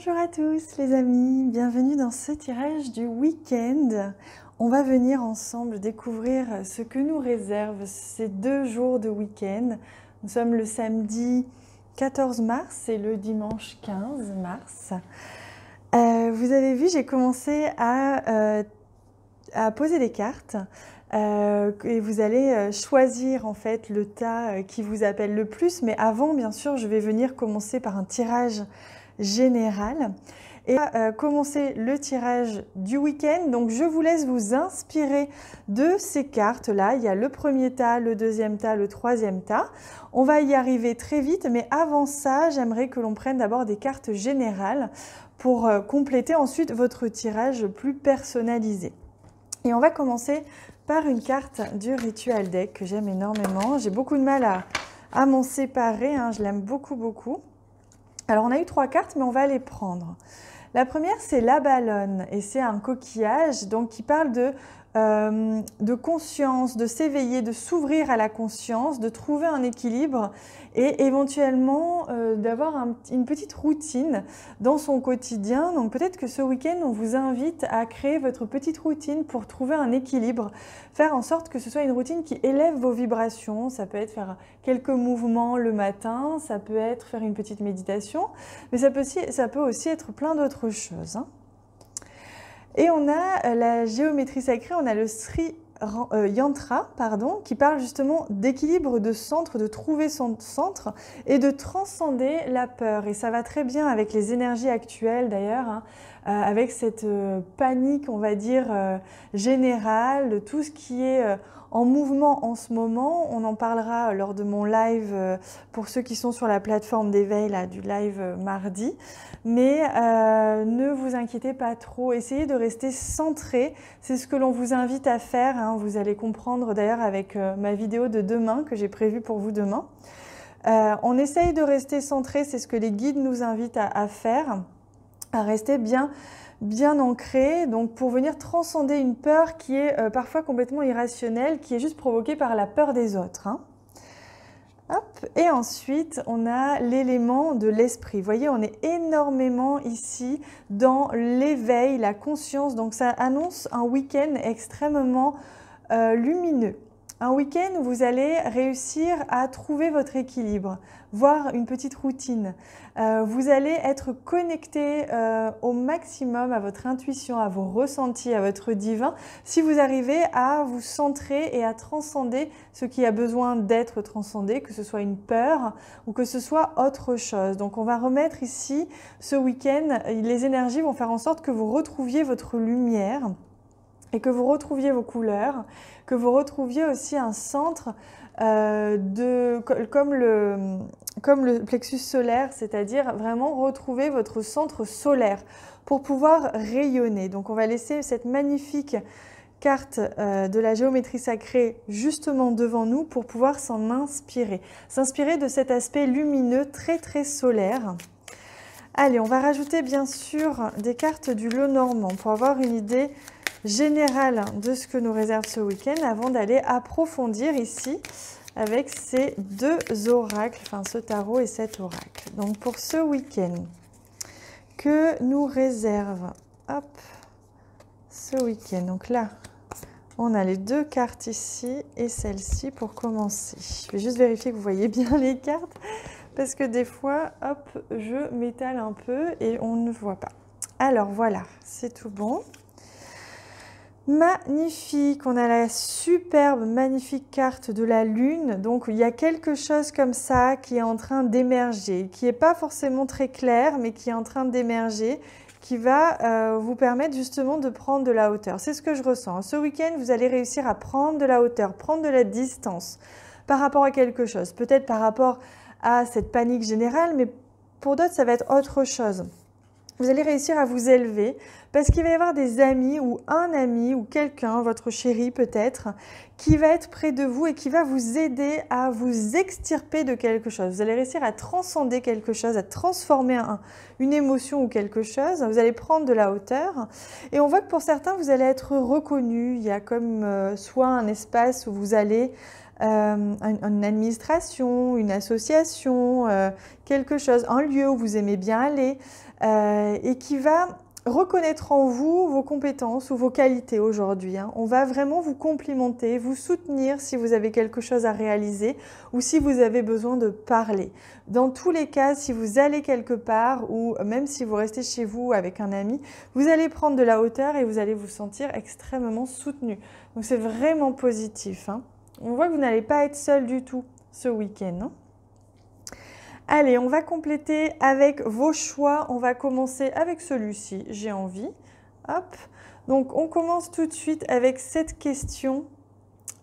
Bonjour à tous les amis, bienvenue dans ce tirage du week-end. On va venir ensemble découvrir ce que nous réservent ces 2 jours de week-end. Nous sommes le samedi 14 mars et le dimanche 15 mars. Vous avez vu, j'ai commencé à poser des cartes. Et vous allez choisir en fait le tas qui vous appelle le plus. Mais avant, bien sûr, je vais venir commencer par un tirage général et commencer le tirage du week-end. Donc je vous laisse vous inspirer de ces cartes là. Il y a le premier tas, le deuxième tas, le troisième tas. On va y arriver très vite, mais avant ça, j'aimerais que l'on prenne d'abord des cartes générales pour compléter ensuite votre tirage plus personnalisé. Et on va commencer par une carte du Ritual Deck que j'aime énormément. J'ai beaucoup de mal à m'en séparer, hein. Je l'aime beaucoup, beaucoup. Alors, on a eu 3 cartes, mais on va les prendre. La première, c'est la ballonne et c'est un coquillage donc, qui parle de conscience, de s'éveiller, de s'ouvrir à la conscience, de trouver un équilibre et éventuellement d'avoir une petite routine dans son quotidien. Donc peut-être que ce week-end, on vous invite à créer votre petite routine pour trouver un équilibre, faire en sorte que ce soit une routine qui élève vos vibrations. Ça peut être faire quelques mouvements le matin, ça peut être faire une petite méditation, mais ça peut aussi être plein d'autres choses, hein. Et on a la géométrie sacrée, on a le Sri Yantra, qui parle justement d'équilibre de centre, de trouver son centre et de transcender la peur. Et ça va très bien avec les énergies actuelles d'ailleurs, hein, avec cette panique, on va dire, générale, de tout ce qui est en mouvement en ce moment. On en parlera lors de mon live pour ceux qui sont sur la plateforme d'éveil du live mardi. Mais ne vous inquiétez pas trop, essayez de rester centré, c'est ce que l'on vous invite à faire, hein. Vous allez comprendre d'ailleurs avec ma vidéo de demain que j'ai prévue pour vous demain. On essaye de rester centré, c'est ce que les guides nous invitent à faire, à rester bien ancré, donc pour venir transcender une peur qui est parfois complètement irrationnelle, qui est juste provoquée par la peur des autres, hein. Hop. Et ensuite, on a l'élément de l'esprit. Vous voyez, on est énormément ici dans l'éveil, la conscience. Donc, ça annonce un week-end extrêmement lumineux. Un week-end où vous allez réussir à trouver votre équilibre, voir une petite routine. Vous allez être connecté au maximum à votre intuition, à vos ressentis, à votre divin, si vous arrivez à vous centrer et à transcender ce qui a besoin d'être transcendé, que ce soit une peur ou que ce soit autre chose. Donc on va remettre ici, ce week-end, les énergies vont faire en sorte que vous retrouviez votre lumière et que vous retrouviez vos couleurs, que vous retrouviez aussi un centre comme le plexus solaire, c'est-à-dire vraiment retrouver votre centre solaire pour pouvoir rayonner. Donc on va laisser cette magnifique carte de la géométrie sacrée justement devant nous pour pouvoir s'en inspirer. S'inspirer de cet aspect lumineux très très solaire. Allez, on va rajouter bien sûr des cartes du Lenormand pour avoir une idée générale de ce que nous réserve ce week-end avant d'aller approfondir ici avec ces 2 oracles, enfin ce tarot et cet oracle. Donc pour ce week-end, que nous réserve ce week-end. Donc là, on a les 2 cartes ici et celle-ci pour commencer. Je vais juste vérifier que vous voyez bien les cartes parce que des fois, hop, je m'étale un peu et on ne voit pas. Alors voilà, c'est tout bon. Magnifique, on a la superbe, magnifique carte de la Lune. Donc il y a quelque chose comme ça qui est en train d'émerger, qui n'est pas forcément très clair, mais qui est en train d'émerger, qui va vous permettre justement de prendre de la hauteur. C'est ce que je ressens. Ce week-end, vous allez réussir à prendre de la hauteur, prendre de la distance par rapport à quelque chose. Peut-être par rapport à cette panique générale, mais pour d'autres, ça va être autre chose. Vous allez réussir à vous élever parce qu'il va y avoir des amis ou un ami ou quelqu'un, votre chéri peut-être, qui va être près de vous et qui va vous aider à vous extirper de quelque chose. Vous allez réussir à transcender quelque chose, à transformer une émotion ou quelque chose. Vous allez prendre de la hauteur et on voit que pour certains, vous allez être reconnu. Il y a comme soit un espace où vous allez une administration, une association, quelque chose, un lieu où vous aimez bien aller et qui va reconnaître en vous vos compétences ou vos qualités aujourd'hui. On va vraiment vous complimenter, vous soutenir si vous avez quelque chose à réaliser ou si vous avez besoin de parler. Dans tous les cas, si vous allez quelque part ou même si vous restez chez vous avec un ami, vous allez prendre de la hauteur et vous allez vous sentir extrêmement soutenu. Donc c'est vraiment positif. On voit que vous n'allez pas être seul du tout ce week-end. Allez, on va compléter avec vos choix. On va commencer avec celui-ci, j'ai envie. Hop. Donc, on commence tout de suite avec cette question.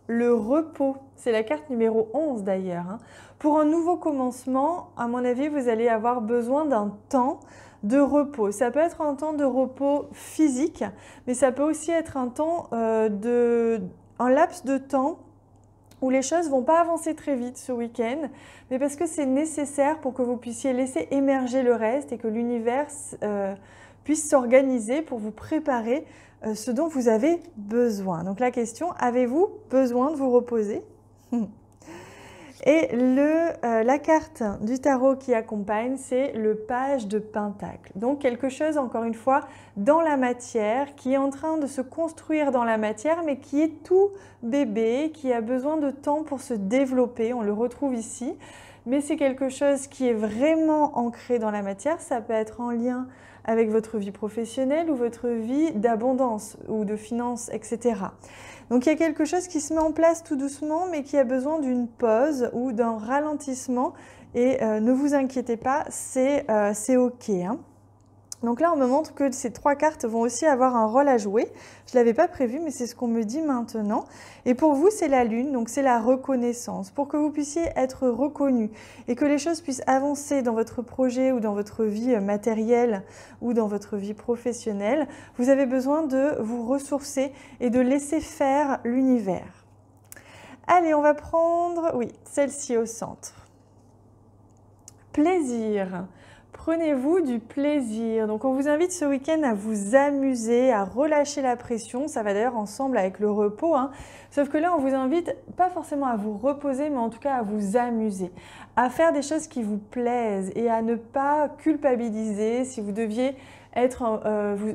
Le repos, c'est la carte numéro 11 d'ailleurs. Pour un nouveau commencement, à mon avis, vous allez avoir besoin d'un temps de repos. Ça peut être un temps de repos physique, mais ça peut aussi être un temps un laps de temps où les choses ne vont pas avancer très vite ce week-end, mais parce que c'est nécessaire pour que vous puissiez laisser émerger le reste et que l'univers puisse s'organiser pour vous préparer ce dont vous avez besoin. Donc la question, avez-vous besoin de vous reposer? Et la carte du tarot qui accompagne, c'est le page de Pentacle. Donc quelque chose, encore une fois, dans la matière, qui est en train de se construire dans la matière, mais qui est tout bébé, qui a besoin de temps pour se développer. On le retrouve ici. Mais c'est quelque chose qui est vraiment ancré dans la matière. Ça peut être en lien avec votre vie professionnelle ou votre vie d'abondance ou de finances, etc. Donc il y a quelque chose qui se met en place tout doucement, mais qui a besoin d'une pause ou d'un ralentissement. Et ne vous inquiétez pas, c'est OK. Donc là, on me montre que ces 3 cartes vont aussi avoir un rôle à jouer. Je ne l'avais pas prévu, mais c'est ce qu'on me dit maintenant. Et pour vous, c'est la lune, donc c'est la reconnaissance. Pour que vous puissiez être reconnu et que les choses puissent avancer dans votre projet ou dans votre vie matérielle ou dans votre vie professionnelle, vous avez besoin de vous ressourcer et de laisser faire l'univers. Allez, on va prendre, oui, celle-ci au centre. Plaisir. Prenez-vous du plaisir. Donc on vous invite ce week-end à vous amuser, à relâcher la pression. Ça va d'ailleurs ensemble avec le repos. Sauf que là, on vous invite pas forcément à vous reposer, mais en tout cas à vous amuser, à faire des choses qui vous plaisent et à ne pas culpabiliser si vous deviez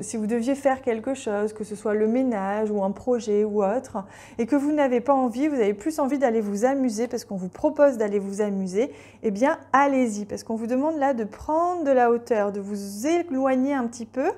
si vous deviez faire quelque chose, que ce soit le ménage ou un projet ou autre, et que vous n'avez pas envie, vous avez plus envie d'aller vous amuser parce qu'on vous propose d'aller vous amuser, eh bien allez-y, parce qu'on vous demande là de prendre de la hauteur, de vous éloigner un petit peu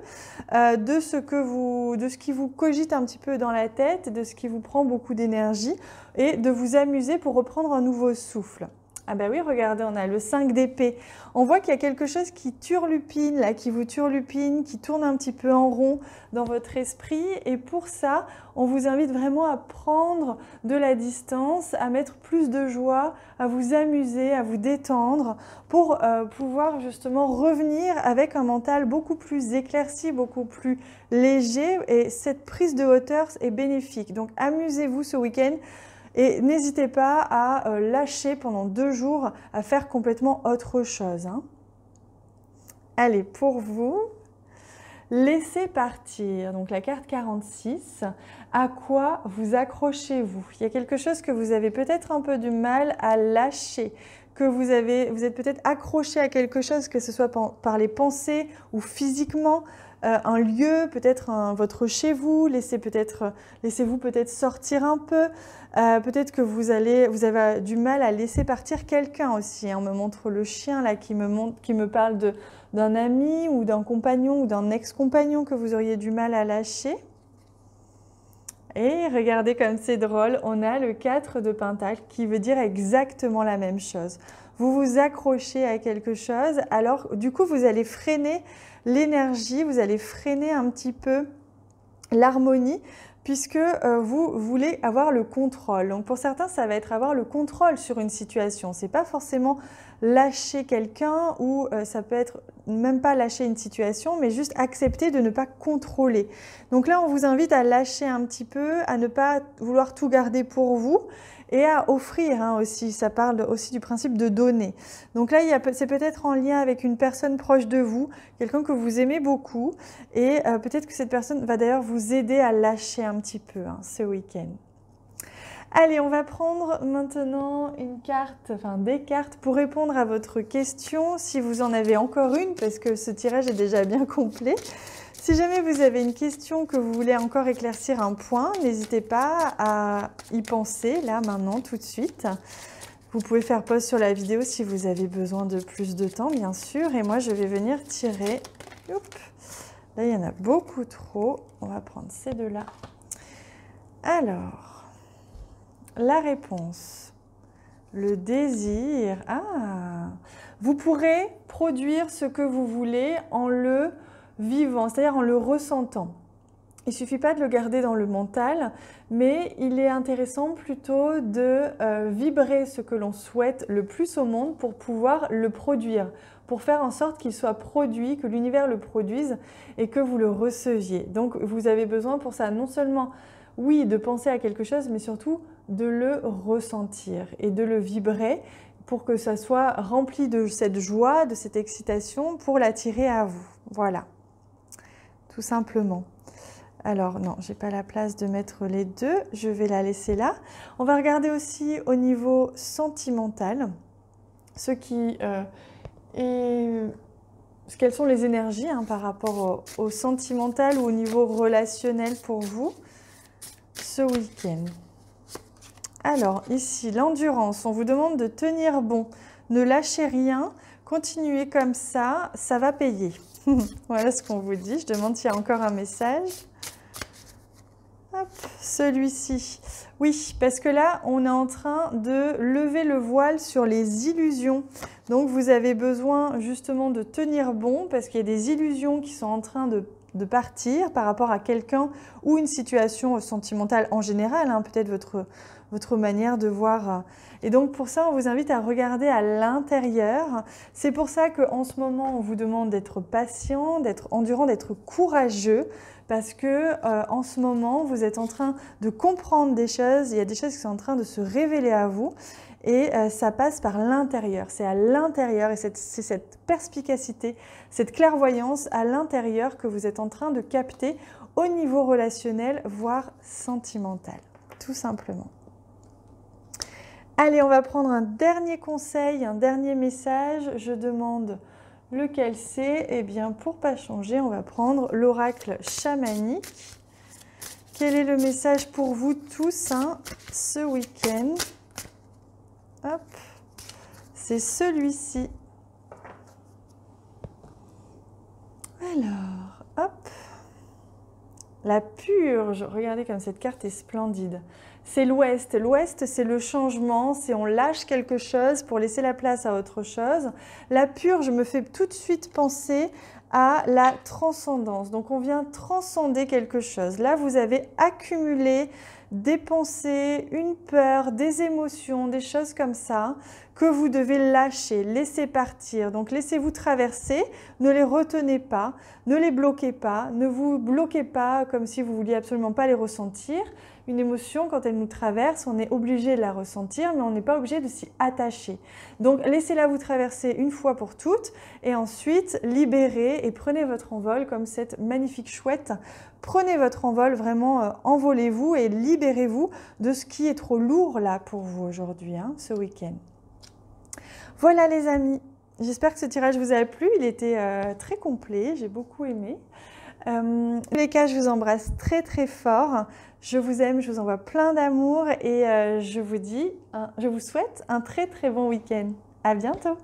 de ce qui vous cogite un petit peu dans la tête, de ce qui vous prend beaucoup d'énergie, et de vous amuser pour reprendre un nouveau souffle. Ah ben oui, regardez, on a le 5 d'épée. On voit qu'il y a quelque chose qui turlupine, là, qui vous turlupine, qui tourne un petit peu en rond dans votre esprit. Et pour ça, on vous invite vraiment à prendre de la distance, à mettre plus de joie, à vous amuser, à vous détendre pour pouvoir justement revenir avec un mental beaucoup plus éclairci, beaucoup plus léger. Et cette prise de hauteur est bénéfique. Donc amusez-vous ce week-end. Et n'hésitez pas à lâcher pendant 2 jours, à faire complètement autre chose. Allez, pour vous, laissez partir. Donc la carte 46, à quoi vous accrochez-vous? Il y a quelque chose que vous avez peut-être un peu du mal à lâcher, que vous êtes peut-être accroché à quelque chose, que ce soit par les pensées ou physiquement. Un lieu, peut-être votre chez vous, laissez-vous peut-être sortir un peu, peut-être que vous avez du mal à laisser partir quelqu'un aussi. On me montre le chien là qui me parle d'un ami ou d'un compagnon ou d'un ex-compagnon que vous auriez du mal à lâcher. Et regardez comme c'est drôle, on a le 4 de Pentacle qui veut dire exactement la même chose. Vous vous accrochez à quelque chose, alors du coup vous allez freiner l'énergie, vous allez freiner un petit peu l'harmonie puisque vous voulez avoir le contrôle. Donc pour certains, ça va être avoir le contrôle sur une situation. Ce n'est pas forcément lâcher quelqu'un ou ça peut être même pas lâcher une situation, mais juste accepter de ne pas contrôler. Donc là, on vous invite à lâcher un petit peu, à ne pas vouloir tout garder pour vous et à offrir aussi. Ça parle aussi du principe de donner. Donc là, c'est peut-être en lien avec une personne proche de vous, quelqu'un que vous aimez beaucoup et peut-être que cette personne va d'ailleurs vous aider à lâcher un petit peu ce week-end. Allez, on va prendre maintenant une carte, enfin des cartes pour répondre à votre question, si vous en avez encore une, parce que ce tirage est déjà bien complet. Si jamais vous avez une question que vous voulez encore éclaircir un point, n'hésitez pas à y penser, là, maintenant, tout de suite. Vous pouvez faire pause sur la vidéo si vous avez besoin de plus de temps, bien sûr. Et moi, je vais venir tirer. Oups. Là, il y en a beaucoup trop. On va prendre ces deux-là. Alors, la réponse. Le désir. Ah, vous pourrez produire ce que vous voulez en le vivant, c'est-à-dire en le ressentant. Il ne suffit pas de le garder dans le mental, mais il est intéressant plutôt de vibrer ce que l'on souhaite le plus au monde pour pouvoir le produire, pour faire en sorte qu'il soit produit, que l'univers le produise et que vous le receviez. Donc vous avez besoin pour ça non seulement, oui, de penser à quelque chose, mais surtout de le ressentir et de le vibrer pour que ça soit rempli de cette joie, de cette excitation pour l'attirer à vous. Voilà, tout simplement. Alors non, j'ai pas la place de mettre les deux, je vais la laisser là. On va regarder aussi au niveau sentimental, quelles sont les énergies par rapport au sentimental ou au niveau relationnel pour vous ce week-end. Alors ici, l'endurance, on vous demande de tenir bon, ne lâchez rien, continuez comme ça va payer. Voilà ce qu'on vous dit, je demande s'il y a encore un message. Celui-ci. Oui, parce que là, on est en train de lever le voile sur les illusions. Donc, vous avez besoin justement de tenir bon parce qu'il y a des illusions qui sont en train de partir par rapport à quelqu'un ou une situation sentimentale en général, peut-être votre manière de voir. Et donc, pour ça, on vous invite à regarder à l'intérieur. C'est pour ça qu'en ce moment, on vous demande d'être patient, d'être endurant, d'être courageux. Parce que en ce moment, vous êtes en train de comprendre des choses, il y a des choses qui sont en train de se révéler à vous et ça passe par l'intérieur. C'est à l'intérieur et c'est cette perspicacité, cette clairvoyance à l'intérieur que vous êtes en train de capter au niveau relationnel, voire sentimental, tout simplement. Allez, on va prendre un dernier conseil, un dernier message. Je demande lequel c'est. Eh bien, pour ne pas changer, on va prendre l'oracle chamanique. Quel est le message pour vous tous ce week-end? Hop, c'est celui-ci. Alors, hop, la purge. Regardez comme cette carte est splendide. C'est l'ouest. L'ouest, c'est le changement, c'est on lâche quelque chose pour laisser la place à autre chose. La purge me fait tout de suite penser à la transcendance. Donc, on vient transcender quelque chose. Là, vous avez accumulé des pensées, une peur, des émotions, des choses comme ça que vous devez lâcher, laisser partir. Donc, laissez-vous traverser, ne les retenez pas, ne les bloquez pas, ne vous bloquez pas comme si vous vouliez absolument pas les ressentir. Une émotion, quand elle nous traverse, on est obligé de la ressentir, mais on n'est pas obligé de s'y attacher. Donc, laissez-la vous traverser une fois pour toutes et ensuite, libérez et prenez votre envol comme cette magnifique chouette. Prenez votre envol, vraiment envolez-vous et libérez-vous de ce qui est trop lourd là pour vous aujourd'hui, ce week-end. Voilà les amis, j'espère que ce tirage vous a plu, il était très complet, j'ai beaucoup aimé. En tous les cas, je vous embrasse très très fort, je vous aime, je vous envoie plein d'amour et je vous souhaite un très très bon week-end. À bientôt.